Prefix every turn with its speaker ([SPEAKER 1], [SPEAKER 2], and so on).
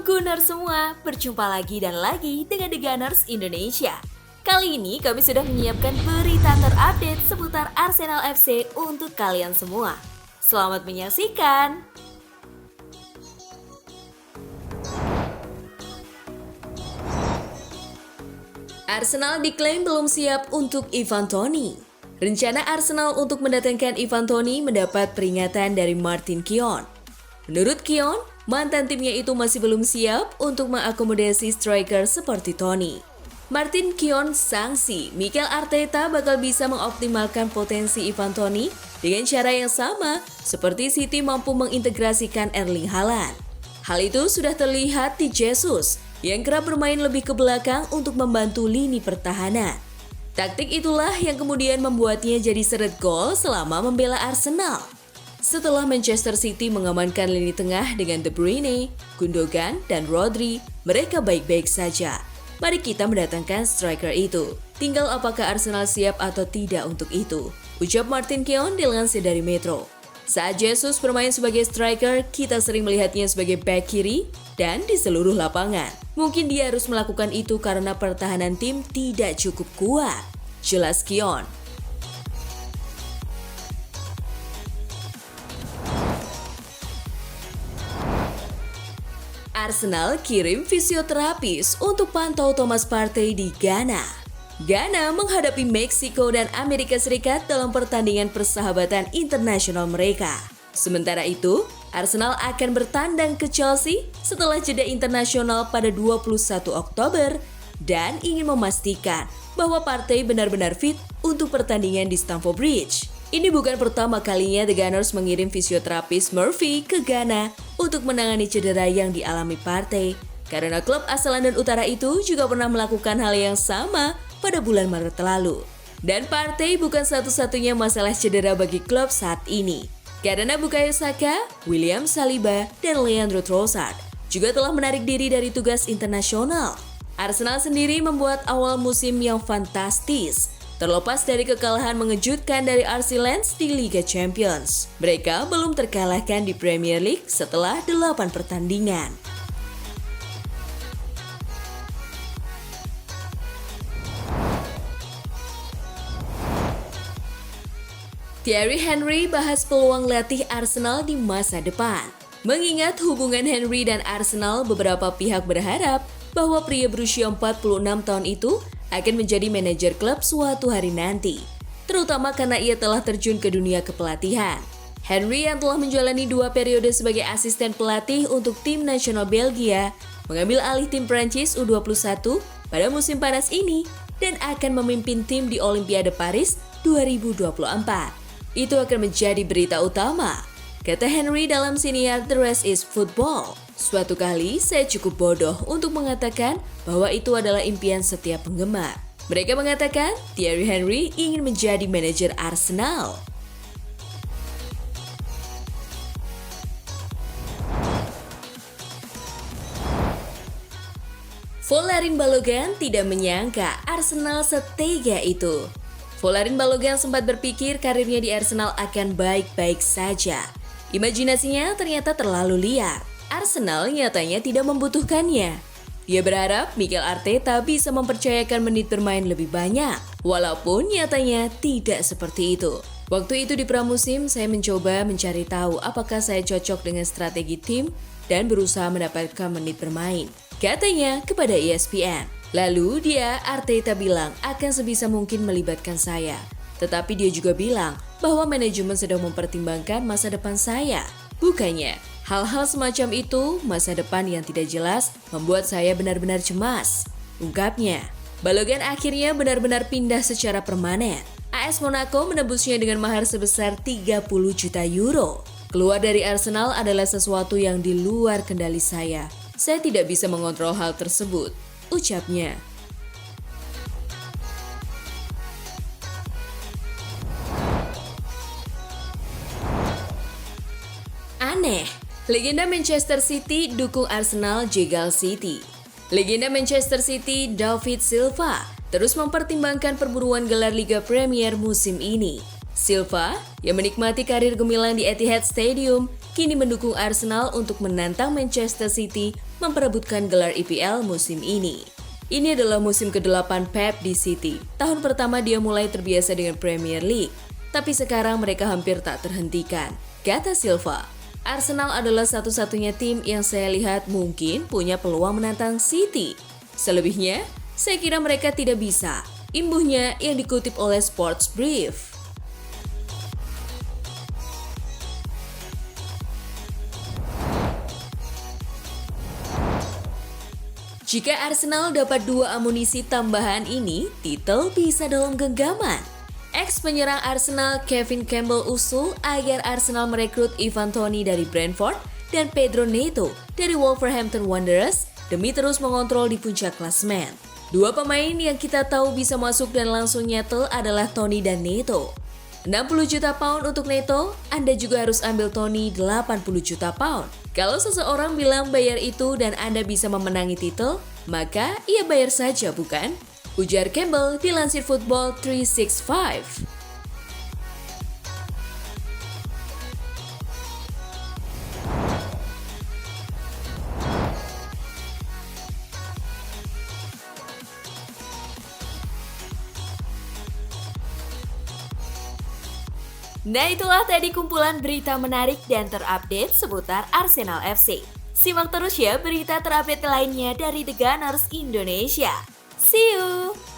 [SPEAKER 1] Gunners semua, berjumpa lagi dan lagi dengan The Gunners Indonesia. Kali ini kami sudah menyiapkan berita terupdate seputar Arsenal FC untuk kalian semua. Selamat menyaksikan! Arsenal diklaim belum siap untuk Ivan Toney. Rencana Arsenal untuk mendatangkan Ivan Toney mendapat peringatan dari Martin Keown. Menurut Keown, mantan timnya itu masih belum siap untuk mengakomodasi striker seperti Toney. Martin Keown sangsi Mikel Arteta bakal bisa mengoptimalkan potensi Ivan Toney dengan cara yang sama seperti City mampu mengintegrasikan Erling Haaland. Hal itu sudah terlihat di Jesus yang kerap bermain lebih ke belakang untuk membantu lini pertahanan. Taktik itulah yang kemudian membuatnya jadi seret gol selama membela Arsenal. Setelah Manchester City mengamankan lini tengah dengan De Bruyne, Gundogan, dan Rodri, mereka baik-baik saja. Mari kita mendatangkan striker itu. Tinggal apakah Arsenal siap atau tidak untuk itu, ucap Martin Keown dilansir dari Metro. Saat Jesus bermain sebagai striker, kita sering melihatnya sebagai back kiri dan di seluruh lapangan. Mungkin dia harus melakukan itu karena pertahanan tim tidak cukup kuat, jelas Keown. Arsenal kirim fisioterapis untuk pantau Thomas Partey di Ghana. Ghana menghadapi Meksiko dan Amerika Serikat dalam pertandingan persahabatan internasional mereka. Sementara itu, Arsenal akan bertandang ke Chelsea setelah jeda internasional pada 21 Oktober dan ingin memastikan bahwa Partey benar-benar fit untuk pertandingan di Stamford Bridge. Ini bukan pertama kalinya The Gunners mengirim fisioterapis Murphy ke Ghana untuk menangani cedera yang dialami Partey, karena klub asal London Utara itu juga pernah melakukan hal yang sama pada bulan Maret lalu. Dan Partey bukan satu-satunya masalah cedera bagi klub saat ini, karena Bukayo Saka, William Saliba, dan Leandro Trossard juga telah menarik diri dari tugas internasional. Arsenal sendiri membuat awal musim yang fantastis, terlepas dari kekalahan mengejutkan dari RC Lens di Liga Champions. Mereka belum terkalahkan di Premier League setelah 8 pertandingan. Thierry Henry bahas peluang latih Arsenal di masa depan. Mengingat hubungan Henry dan Arsenal, beberapa pihak berharap bahwa pria berusia 46 tahun itu akan menjadi manajer klub suatu hari nanti, terutama karena ia telah terjun ke dunia kepelatihan. Henry yang telah menjalani 2 periode sebagai asisten pelatih untuk tim nasional Belgia, mengambil alih tim Prancis U21 pada musim panas ini dan akan memimpin tim di Olimpiade Paris 2024. Itu akan menjadi berita utama, kata Henry dalam siniar The Rest is Football. Suatu kali saya cukup bodoh untuk mengatakan bahwa itu adalah impian setiap penggemar. Mereka mengatakan Thierry Henry ingin menjadi manajer Arsenal. Folarin Balogun tidak menyangka Arsenal setega itu. Folarin Balogun sempat berpikir karirnya di Arsenal akan baik-baik saja. Imajinasinya ternyata terlalu liar. Arsenal nyatanya tidak membutuhkannya. Dia berharap Mikel Arteta bisa mempercayakan menit bermain lebih banyak, walaupun nyatanya tidak seperti itu. Waktu itu di pramusim, saya mencoba mencari tahu apakah saya cocok dengan strategi tim dan berusaha mendapatkan menit bermain, katanya kepada ESPN. Lalu Arteta bilang akan sebisa mungkin melibatkan saya. Tetapi dia juga bilang bahwa manajemen sedang mempertimbangkan masa depan saya. Bukannya, hal-hal semacam itu, masa depan yang tidak jelas, membuat saya benar-benar cemas, ungkapnya. Balogun akhirnya benar-benar pindah secara permanen. AS Monaco menebusnya dengan mahar sebesar 30 juta euro. Keluar dari Arsenal adalah sesuatu yang di luar kendali saya. Saya tidak bisa mengontrol hal tersebut, ucapnya. Aneh, legenda Manchester City dukung Arsenal jegal City. Legenda Manchester City David Silva terus mempertimbangkan perburuan gelar Liga Premier musim ini. Silva, yang menikmati karir gemilang di Etihad Stadium, kini mendukung Arsenal untuk menantang Manchester City memperebutkan gelar EPL musim ini. Ini adalah musim ke-8 Pep di City. Tahun pertama dia mulai terbiasa dengan Premier League, tapi sekarang mereka hampir tak terhentikan. Kata Silva, Arsenal adalah satu-satunya tim yang saya lihat mungkin punya peluang menantang City. Selebihnya, saya kira mereka tidak bisa. Imbuhnya yang dikutip oleh Sports Brief. Jika Arsenal dapat 2 amunisi tambahan ini, titel bisa dalam genggaman. Ex-penyerang Arsenal Kevin Campbell usul agar Arsenal merekrut Ivan Toney dari Brentford dan Pedro Neto dari Wolverhampton Wanderers demi terus mengontrol di puncak klasemen. 2 pemain yang kita tahu bisa masuk dan langsung nyetel adalah Toney dan Neto. 60 juta pound untuk Neto, Anda juga harus ambil Toney 80 juta pound. Kalau seseorang bilang bayar itu dan Anda bisa memenangi titel, maka ia bayar saja bukan? Ujar Campbell dilansir Football 365. Nah itulah tadi kumpulan berita menarik dan terupdate seputar Arsenal FC. Simak terus ya berita terupdate lainnya dari The Gunners Indonesia. See you!